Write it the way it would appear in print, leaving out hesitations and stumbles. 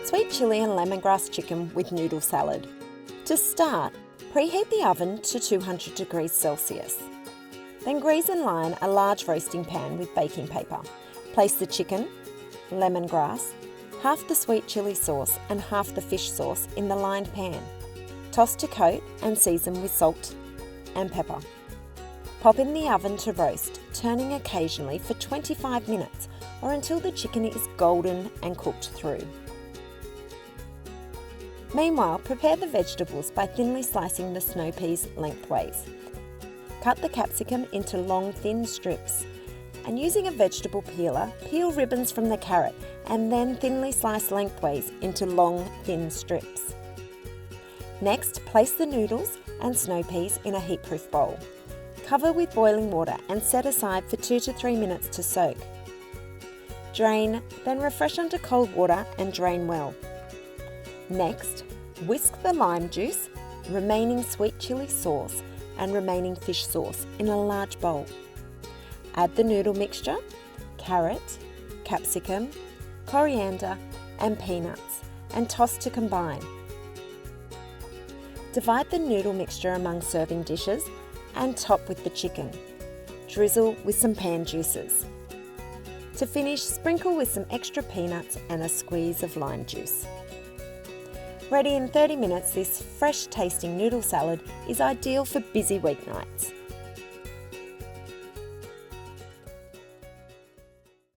sweet chilli and lemongrass chicken with noodle salad. To start, preheat the oven to 200 degrees Celsius. Then grease and line a large roasting pan with baking paper. Place the chicken, lemongrass, half the sweet chilli sauce and half the fish sauce in the lined pan. Toss to coat and season with salt and pepper. Pop in the oven to roast, turning occasionally for 25 minutes or until the chicken is golden and cooked through. Meanwhile, prepare the vegetables by thinly slicing the snow peas lengthways. Cut the capsicum into long, thin strips, and using a vegetable peeler, peel ribbons from the carrot and then thinly slice lengthways into long, thin strips. Next, place the noodles and snow peas in a heat-proof bowl. Cover with boiling water and set aside for 2 to 3 minutes to soak. Drain, then refresh under cold water and drain well. Next, whisk the lime juice, remaining sweet chilli sauce and remaining fish sauce in a large bowl. Add the noodle mixture, carrot, capsicum, coriander and peanuts and toss to combine. Divide the noodle mixture among serving dishes and top with the chicken. Drizzle with some pan juices. To finish, sprinkle with some extra peanuts and a squeeze of lime juice. Ready in 30 minutes, this fresh tasting noodle salad is ideal for busy weeknights.